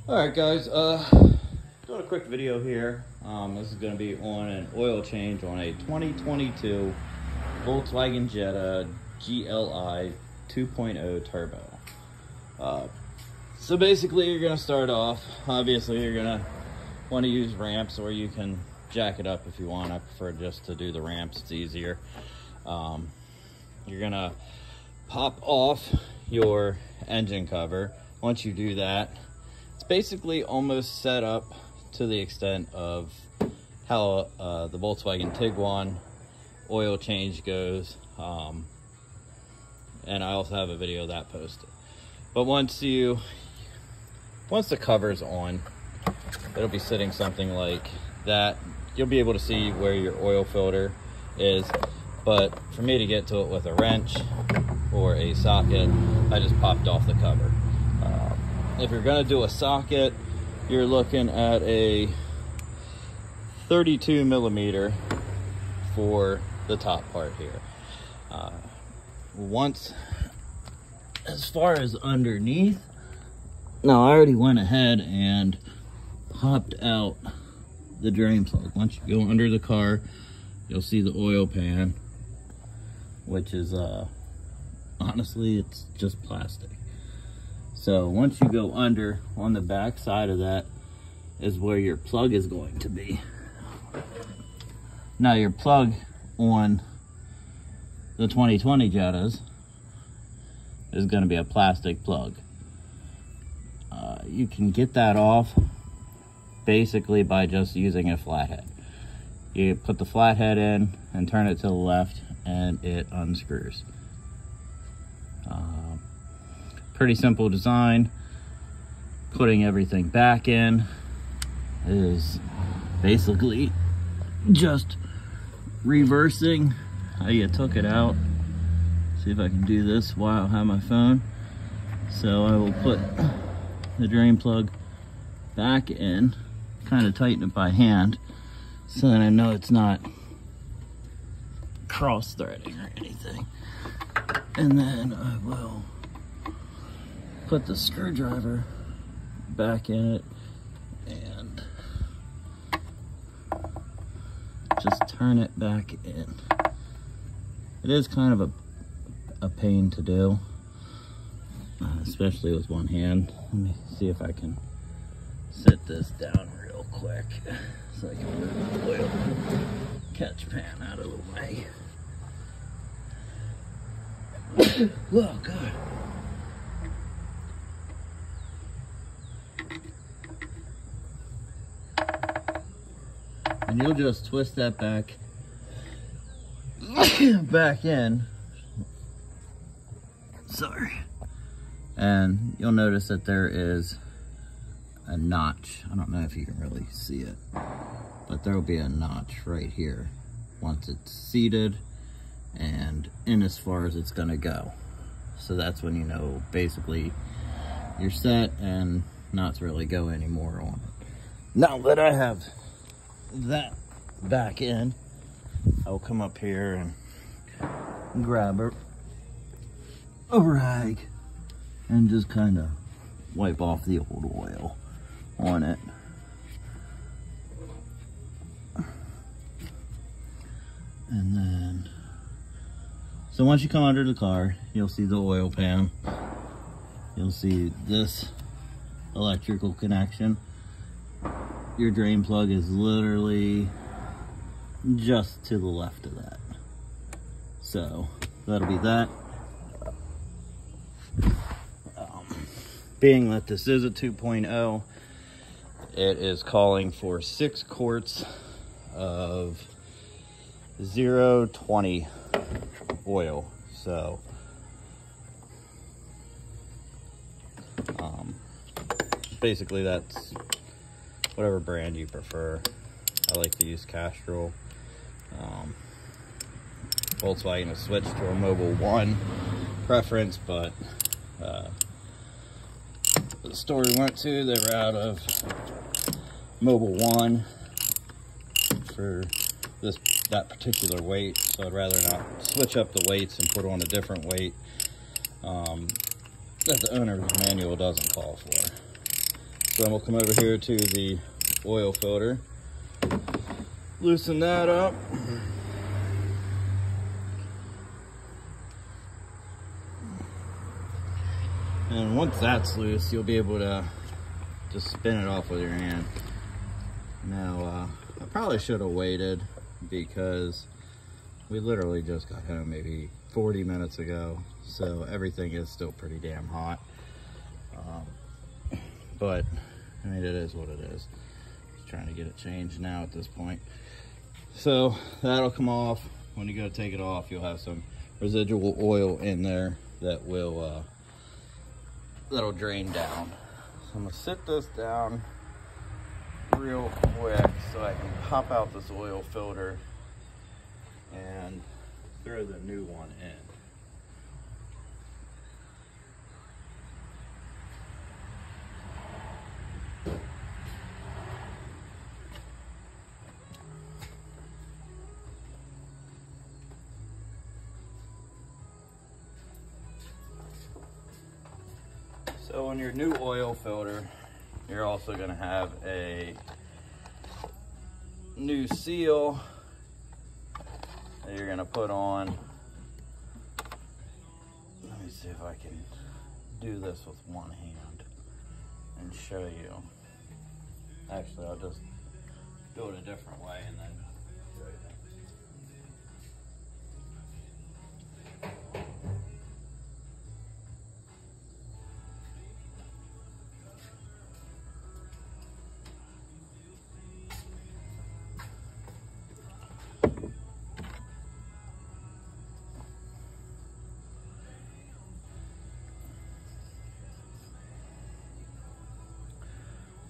Alright guys, doing a quick video here. This is going to be on an oil change on a 2022 Volkswagen Jetta Gli 2.0 turbo. So basically you're going to start off, obviously you're going to want to use ramps, or you can jack it up if you want. I prefer just to do the ramps, it's easier. You're going to pop off your engine cover. Once you do that, it's basically almost set up to the extent of how the Volkswagen Tiguan oil change goes. And I also have a video of that posted. But once the cover's on, it'll be sitting something like that. You'll be able to see where your oil filter is. But for me to get to it with a wrench or a socket, I just popped off the cover. If you're gonna do a socket, you're looking at a 32 millimeter for the top part here. As far as underneath, now I already went ahead and popped out the drain plug. Once you go under the car, you'll see the oil pan, which is honestly, it's just plastic. So once you go under, on the back side of that is where your plug is going to be. Now your plug on the 2020 Jettas is going to be a plastic plug. You can get that off basically by just using a flathead. You put the flathead in and turn it to the left and it unscrews. Pretty simple design. Putting everything back in is basically just reversing how you took it out. See if I can do this while I have my phone. So I will put the drain plug back in, kind of tighten it by hand so that I know it's not cross-threading or anything. And then I will put the screwdriver back in it and just turn it back in. It is kind of a pain to do, especially with one hand. Let me see if I can set this down real quick so I can move the oil catch pan out of the way. Oh God. And you'll just twist that back in. Sorry. And you'll notice that there is a notch. I don't know if you can really see it, but there will be a notch right here once it's seated and in as far as it's gonna go. So that's when you know basically you're set and not to really go anymore on it. Now that I have that back in, I'll come up here and grab a rag and just kind of wipe off the old oil on it. And then, so once you come under the car, you'll see the oil pan. You'll see this electrical connection. Your drain plug is literally just to the left of that. So that'll be that. Being that this is a 2.0, it is calling for 6 quarts of 0.20 oil. So basically that's whatever brand you prefer. I like to use Castrol. Volkswagen has switched to a Mobil 1 preference, but the store we went to, they were out of Mobil 1 for that particular weight, so I'd rather not switch up the weights and put on a different weight that the owner's manual doesn't call for. So then we'll come over here to the oil filter, loosen that up. And once that's loose, you'll be able to just spin it off with your hand. Now, I probably should have waited because we literally just got home maybe 40 minutes ago, so everything is still pretty damn hot. But I mean, it is what it is. Just trying to get it changed now at this point. So that'll come off. When you go to take it off, you'll have some residual oil in there that will that'll drain down. So I'm gonna sit this down real quick so I can pop out this oil filter and throw the new one in. So on your new oil filter, you're also going to have a new seal that you're going to put on. Let me see if I can do this with one hand and show you. Actually, I'll just do it a different way and then show you.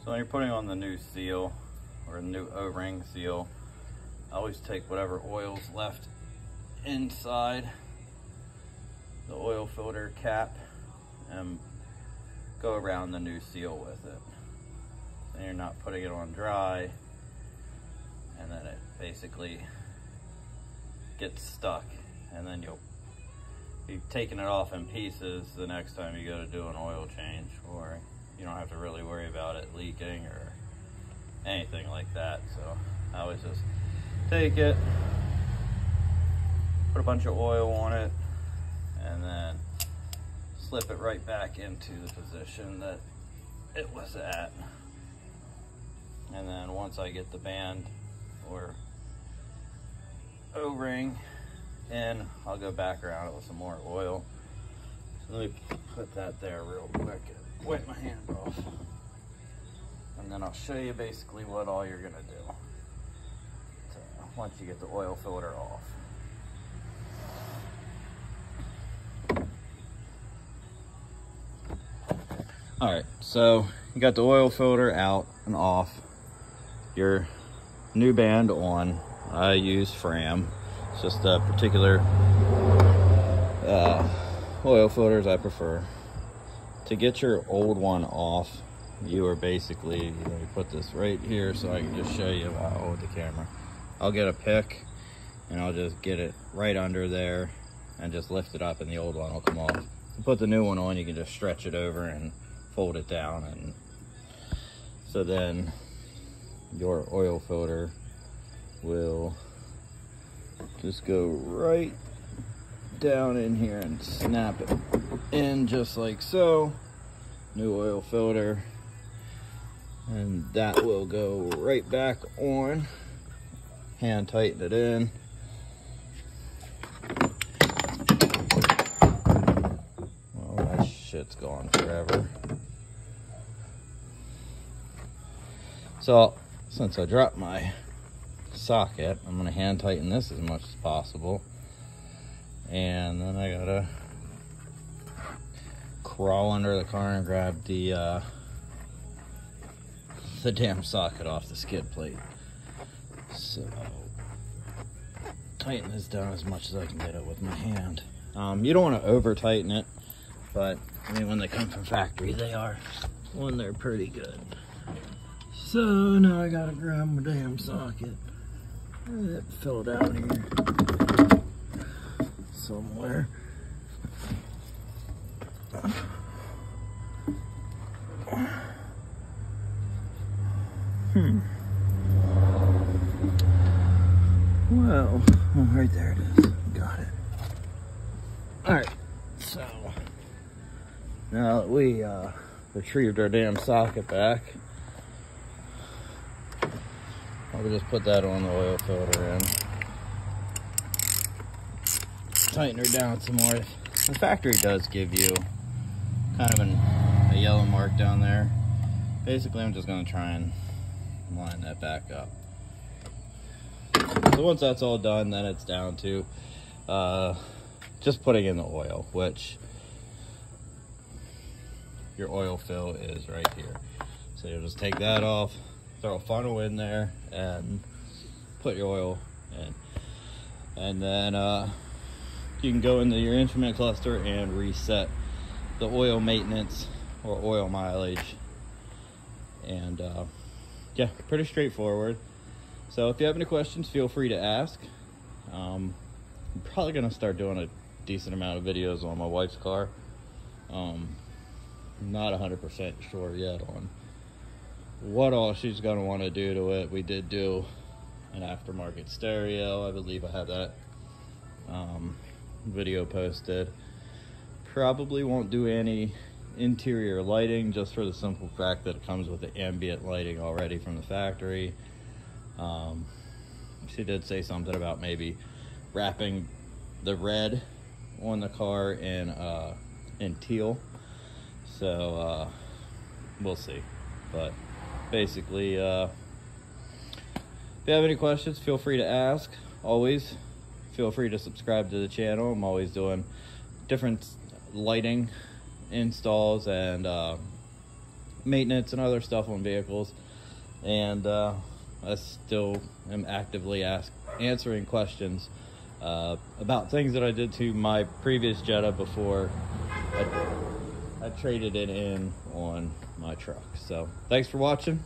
So when you're putting on the new seal or the new O-ring seal, I always take whatever oil's left inside the oil filter cap and go around the new seal with it. So you're not putting it on dry and then it basically gets stuck, and then you'll be taking it off in pieces the next time you go to do an oil change, or you don't have to really worry about it leaking or anything like that. So I always just take it, put a bunch of oil on it, and then slip it right back into the position that it was at. And then once I get the band or O-ring in, I'll go back around it with some more oil. So let me put that there real quick. Wipe my hand off, and then I'll show you basically what all you're gonna do once you get the oil filter off. All right, so you got the oil filter out and off, your new band on. I use Fram. It's just a particular oil filters I prefer. To get your old one off, you are basically, let me put this right here so I can just show you how I hold the camera. I'll get a pick and I'll just get it right under there and just lift it up and the old one will come off. To put the new one on, you can just stretch it over and fold it down, and so then your oil filter will just go right down in here and snap it in just like so. New oil filter, and that will go right back on. Hand tighten it in. Well, my shit's gone forever. So since I dropped my socket, I'm gonna hand tighten this as much as possible. And then I gotta crawl under the car and grab the damn socket off the skid plate. So tighten this down as much as I can get it with my hand. You don't want to over tighten it, but I mean, when they come from factory, they're pretty good. So now I gotta grab my damn socket. Fill it out here somewhere. Well, right there it is. Got it. Alright, so now that we retrieved our damn socket back, I'll just put that on the oil filter and tighten her down some more. The factory does give you kind of a yellow mark down there. Basically, I'm just going to try and line that back up. So once that's all done, then it's down to just putting in the oil, which your oil fill is right here. So you'll just take that off, throw a funnel in there, and put your oil in. And then you can go into your instrument cluster and reset the oil maintenance or oil mileage. And yeah, pretty straightforward. So if you have any questions, feel free to ask. I'm probably gonna start doing a decent amount of videos on my wife's car. Not 100% sure yet on what all she's gonna want to do to it. We did do an aftermarket stereo. I believe I have that video posted. Probably won't do any interior lighting, just for the simple fact that it comes with the ambient lighting already from the factory. She did say something about maybe wrapping the red on the car in teal, so we'll see. But basically, if you have any questions, feel free to ask. Always feel free to subscribe to the channel. I'm always doing different lighting installs and maintenance and other stuff on vehicles, and I still am actively answering questions about things that I did to my previous Jetta before I traded it in on my truck. So thanks for watching.